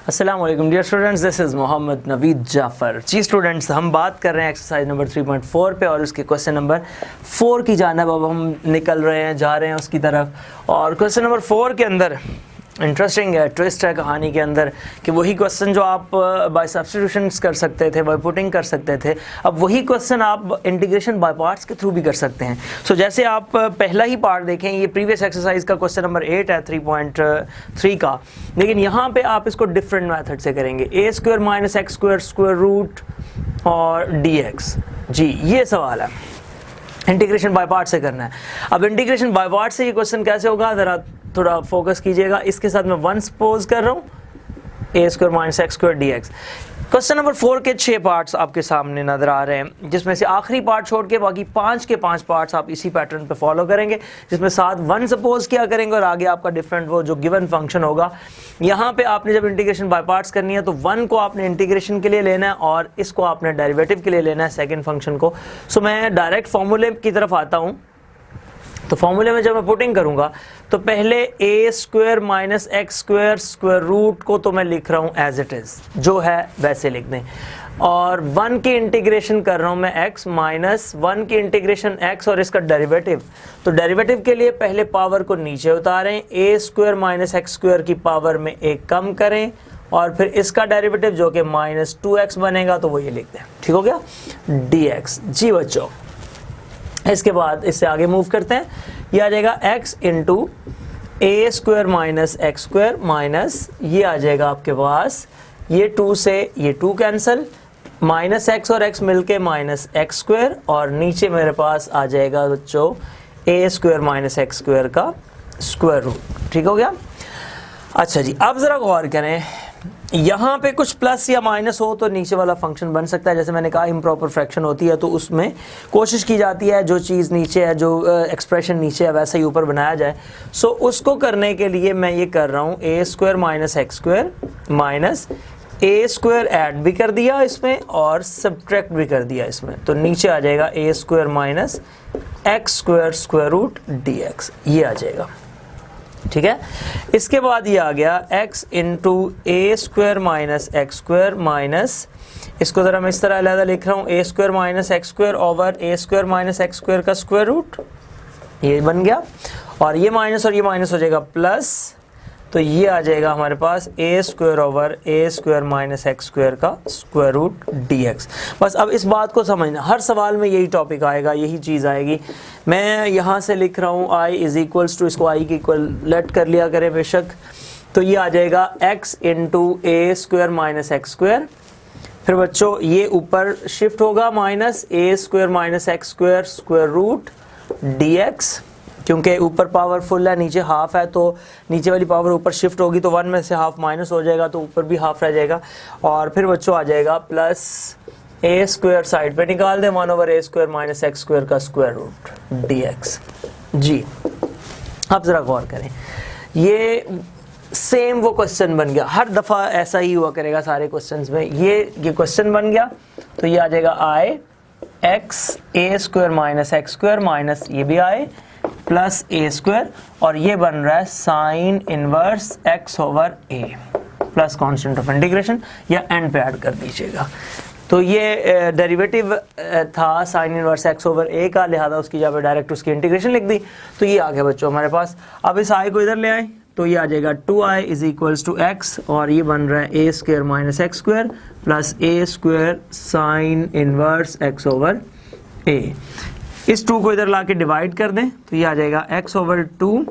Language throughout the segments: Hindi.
अस्सलाम वालेकुम dear students, this is Mohammad Naveed Jafar. जी स्टूडेंट्स, हम बात कर रहे हैं एक्सरसाइज नंबर 3.4 पे और उसके क्वेश्चन नंबर 4 की जानिब अब हम निकल रहे हैं, जा रहे हैं उसकी तरफ। और क्वेश्चन नंबर 4 के अंदर इंटरेस्टिंग है, ट्विस्ट है कहानी के अंदर कि वही क्वेश्चन जो आप बाय सब्स्टिट्यूशंस कर सकते थे, बाय पुटिंग कर सकते थे, अब वही क्वेश्चन आप इंटीग्रेशन बाय पार्ट्स के थ्रू भी कर सकते हैं। सो जैसे आप पहला ही पार्ट देखें, ये प्रीवियस एक्सरसाइज का क्वेश्चन नंबर 8 है 3.3 का, लेकिन यहाँ पे आप इसको डिफरेंट मेथड से करेंगे। A square minus X square square root और डी एक्स। जी ये सवाल है, इंटीग्रेशन बाय पार्ट से करना है। अब इंटीग्रेशन बाय पार्ट से ये क्वेश्चन कैसे होगा, ज़रा थोड़ा फोकस कीजिएगा। इसके साथ मैं 1 सपोज कर रहा हूँ, A square minus X square D X. Question number 4 के 6 पार्ट्स आपके सामने नजर आ रहे हैं, जिसमें से आखिरी पार्ट छोड़ के बाकी 5 के 5 पार्ट्स आप इसी पैटर्न पे फॉलो करेंगे, जिसमें साथ 1 सपोज किया करेंगे और आगे आपका डिफरेंट वो जो गिवन फंक्शन होगा। यहाँ पे आपने जब इंटीग्रेशन बाय पार्ट्स करनी है तो 1 को आपने इंटीग्रेशन के लिए लेना है और इसको आपने डेरिवेटिव के लिए लेना है, सेकेंड फंक्शन को। सो मैं डायरेक्ट फॉर्मूले की तरफ आता हूँ। तो फॉर्मूले में जब मैं पुटिंग करूंगा तो पहले A square minus X square square root को तो मैं लिख रहा हूं एज इट इज, जो है वैसे लिख दें, और 1 की इंटीग्रेशन कर रहा हूं मैं x माइनस 1 की इंटीग्रेशन x और इसका डेरिवेटिव। तो डेरिवेटिव के लिए पहले पावर को नीचे उतारें, ए स्क्वायर माइनस एक्स स्क्वायर की पावर में एक कम करें और फिर इसका डेरिवेटिव जो कि माइनस 2x बनेगा, तो वो ये लिख दें। ठीक हो गया, dx। जी बच्चों, इसके बाद इससे आगे मूव करते हैं, ये आ जाएगा x into A square minus X square minus ये आ जाएगा आपके पास, ये 2 से ये 2 कैंसिल, माइनस x और x मिलके माइनस एक्स स्क्वायर, और नीचे मेरे पास आ जाएगा बच्चों ए स्क्वायर माइनस एक्स स्क्वायर का स्क्वायर रूट। ठीक हो गया। अच्छा जी, अब ज़रा गौर करें, यहाँ पे कुछ प्लस या माइनस हो तो नीचे वाला फंक्शन बन सकता है। जैसे मैंने कहा इम्प्रॉपर फ्रैक्शन होती है तो उसमें कोशिश की जाती है जो चीज़ नीचे है, जो एक्सप्रेशन नीचे है, वैसा ही ऊपर बनाया जाए। सो उसको करने के लिए मैं ये कर रहा हूँ, A square minus X square minus A square add भी कर दिया इसमें और सब्ट्रैक्ट भी कर दिया इसमें, तो नीचे आ जाएगा A square minus X square square root D X, ये आ जाएगा। ठीक है, इसके बाद ये आ गया x into A square minus X square minus, इसको ज़रा मैं इस तरह अलग लिख रहा हूँ, A square minus X square over A square minus X square का स्क्वायर रूट, ये बन गया। और ये माइनस हो जाएगा प्लस, तो ये आ जाएगा हमारे पास ए square over A square minus X square का स्क्वायर रूट डी एक्स। बस अब इस बात को समझना, हर सवाल में यही टॉपिक आएगा, यही चीज़ आएगी। मैं यहाँ से लिख रहा हूँ आई इज इक्वल्स टू, इसको आई की इक्वल लेट कर लिया करें बेशक, तो ये आ जाएगा X into A square minus X square, फिर बच्चों ये ऊपर शिफ्ट होगा minus A square minus X square square root D X, क्योंकि ऊपर पावर फुल है नीचे हाफ है, तो नीचे वाली पावर ऊपर शिफ्ट होगी तो 1 में से हाफ माइनस हो जाएगा, तो ऊपर भी हाफ रह जाएगा। और फिर बच्चों आ जाएगा प्लस ए स्क्वायर साइड पे निकाल दें, 1 over A square minus X square का स्क्वायर रूट डी एक्स। जी अब ज़रा गौर करें, ये सेम वो क्वेश्चन बन गया, हर दफ़ा ऐसा ही हुआ करेगा सारे क्वेश्चंस में। ये क्वेश्चन बन गया तो ये आ जाएगा I X A square minus X square minus ये भी आए प्लस ए स्क्वायर, और ये बन रहा है sign inverse X over A plus constant of integration, या एंड पे ऐड कर दीजिएगा। तो ये डेरिवेटिव था साइन इनवर्स एक्स ओवर ए का, लिहाजा उसकी जगह डायरेक्ट उसकी इंटीग्रेशन लिख दी, तो ये आ गया बच्चों हमारे पास। अब इस आई को इधर ले आए तो ये आ जाएगा 2i is equals to x, और ये बन रहा है A square minus X square plus A square sine inverse X over A. इस 2 को इधर ला के डिवाइड कर दें तो ये आ जाएगा x over 2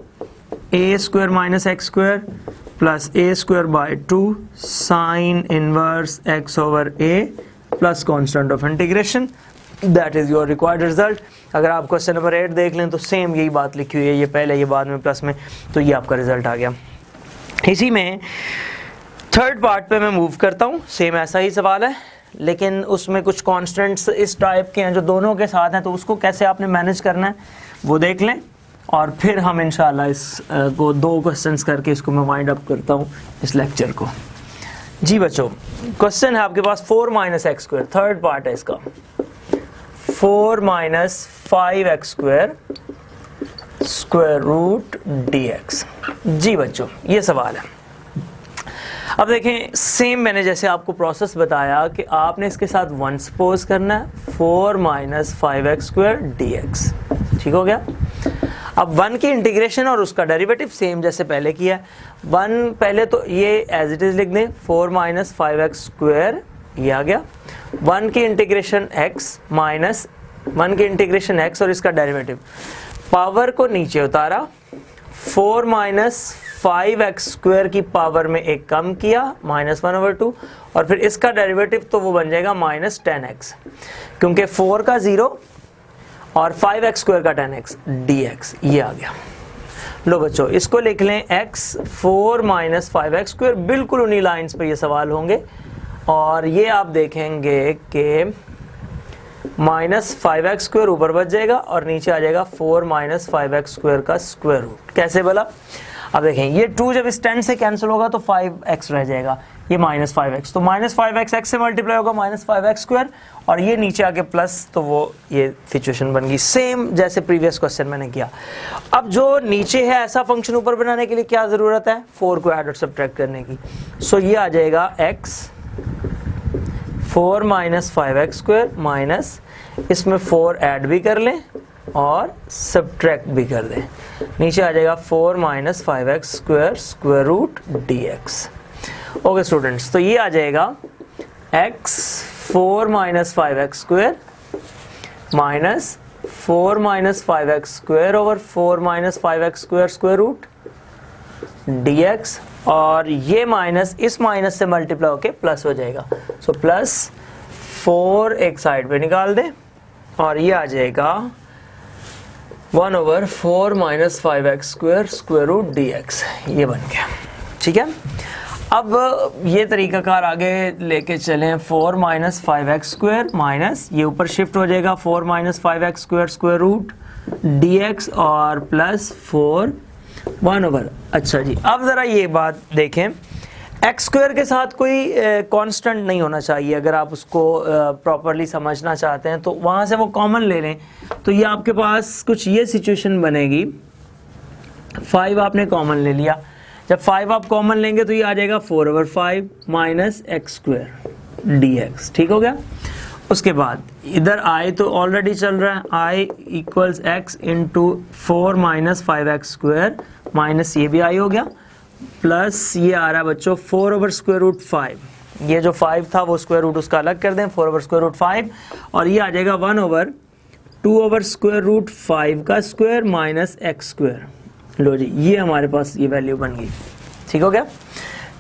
A square minus X square plus A square by 2 sine inverse x over a plus constant of integration. That is your required result. अगर आप क्वेश्चन नंबर 8 देख लें तो सेम यही बात लिखी हुई है, ये पहले ये बाद में प्लस में, तो ये आपका रिजल्ट आ गया। इसी में थर्ड पार्ट पे मैं मूव करता हूँ, सेम ऐसा ही सवाल है लेकिन उसमें कुछ कांस्टेंट्स इस टाइप के हैं जो दोनों के साथ हैं, तो उसको कैसे आपने मैनेज करना है वो देख लें, और फिर हम इंशाल्लाह इस को 2 क्वेश्चंस करके इसको मैं वाइंड अप करता हूँ इस लेक्चर को। जी बच्चों, क्वेश्चन है आपके पास 4 minus X square, third part है इसका, 4 minus 5x square square root D X. जी बच्चों, ये सवाल है। अब देखें सेम मैंने जैसे आपको प्रोसेस बताया कि आपने इसके साथ 1 सपोज करना है, 4 माइनस 5x² dx। ठीक हो गया। अब 1 की इंटीग्रेशन और उसका डेरिवेटिव सेम जैसे पहले किया है। 1 पहले तो ये एज इट इज लिख दें, 4 माइनस 5x² ये आ गया। 1 की इंटीग्रेशन x माइनस 1 की इंटीग्रेशन x और इसका डेरिवेटिव, पावर को नीचे उतारा, 4 माइनस 5x² की पावर में एक कम किया, -1/2, और फिर इसका डेरिवेटिव तो वो बन जाएगा -10x, क्योंकि 4 का 0 और 5x² का 10x dx ये आ गया। लो बच्चों इसको लिख लें x 4 माइनस 5x²। बिल्कुल उन्हीं लाइंस पे ये सवाल होंगे और ये आप देखेंगे कि -5x² ऊपर बच जाएगा और नीचे आ जाएगा 4 माइनस 5x² का स्क्वायर रूट। कैसे बोला? अब देखें ये 2 जब इस 10 से कैंसिल होगा तो 5x रह जाएगा, ये -5x, तो -5x x से मल्टीप्लाई होगा -5x² और ये नीचे आके प्लस, तो वो ये सिचुएशन बन गई सेम जैसे प्रीवियस क्वेश्चन मैंने किया। अब जो नीचे है ऐसा फंक्शन ऊपर बनाने के लिए क्या ज़रूरत है? 4 को ऐड और सब्ट्रैक्ट करने की। सो ये आ जाएगा x 4 माइनस 5x² माइनस, इसमें 4 ऐड भी कर लें और सब्ट्रैक्ट भी कर दें, नीचे आ जाएगा 4 minus 5x² square root dx। Okay students, तो ये आ जाएगा x 4 minus 5x² minus 4 minus 5x² over 4 minus 5x² square root dx, और ये माइनस इस माइनस से मल्टीप्लाई होके प्लस हो जाएगा। सो प्लस 4 एक साइड पे निकाल दें और ये आ जाएगा 1/4 minus 5x² square root dx, ये बन गया। ठीक है, अब ये तरीकाकार आगे लेके चलें। 4 माइनस 5x² माइनस ये ऊपर शिफ्ट हो जाएगा 4 minus 5x² square root dx और प्लस 4 1/। अच्छा जी, अब ज़रा ये बात देखें, x² के साथ कोई कांस्टेंट नहीं होना चाहिए। अगर आप उसको प्रॉपरली समझना चाहते हैं तो वहाँ से वो कॉमन ले लें, तो ये आपके पास कुछ ये सिचुएशन बनेगी। 5 आपने कॉमन ले लिया, जब 5 आप कॉमन लेंगे तो ये आ जाएगा 4/5 माइनस x² dx। ठीक हो गया। उसके बाद इधर i तो ऑलरेडी चल रहा है, i equals x into 4 minus 5x² minus ये भी i हो गया, प्लस ये आ रहा है बच्चों 4/√5। ये जो 5 था वो स्क्वायर रूट उसका अलग कर दें, 4/√5, और ये आ जाएगा 1/2/√5 का स्क्वायर माइनस x²। लो जी, ये हमारे पास ये वैल्यू बन गई। ठीक हो गया।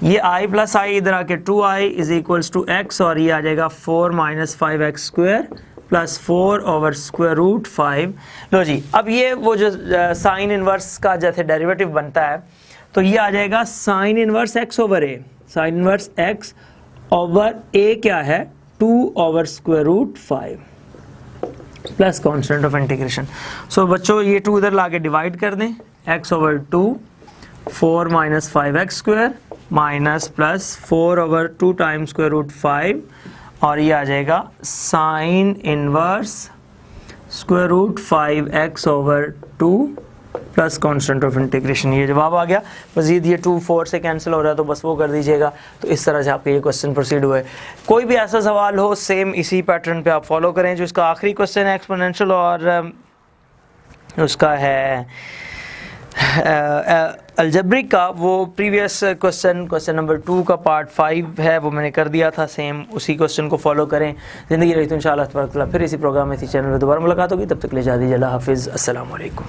ये i प्लस i इधर आके 2i is equals to x, और ये आ जाएगा 4 माइनस 5x² प्लस 4/√5। लो जी, अब ये वो जो साइन इनवर्स का जैसे डेरिवेटिव बनता है तो ये आ जाएगा sine inverse x over a। Sine inverse x over a क्या है? 2/√5 प्लस कांस्टेंट ऑफ इंटीग्रेशन। सो बच्चों ये 2 इधर लाके डिवाइड कर दें, x/2 4 minus 5x² minus plus 4/2 times square root 5, और ये आ जाएगा sine inverse square root 5x/2 plus constant of integration. ये जवाब आ गया। मजीद ये 2 4 से कैंसिल हो रहा है तो बस वो कर दीजिएगा। तो इस तरह से आपके ये क्वेश्चन प्रोसीड हुए। कोई भी ऐसा सवाल हो सेम इसी पैटर्न पे आप फॉलो करें। जो इसका आखिरी क्वेश्चन है एक्सपोनेंशियल और उसका है अलजेब्रिक का, वो प्रीवियस क्वेश्चन नंबर 2 का पार्ट 5 है, वो मैंने कर दिया था। सेम उसी क्वेश्चन को फॉलो करें। ज़िंदगी रही तो इंशाअल्लाह तबारक अल्लाह फिर इसी प्रोग्राम में इसी चैनल में दोबारा मुलाकात होगी। तब तक ले जा दीजिए, अल्लाह हाफिज़, अस्सलाम वालेकुम।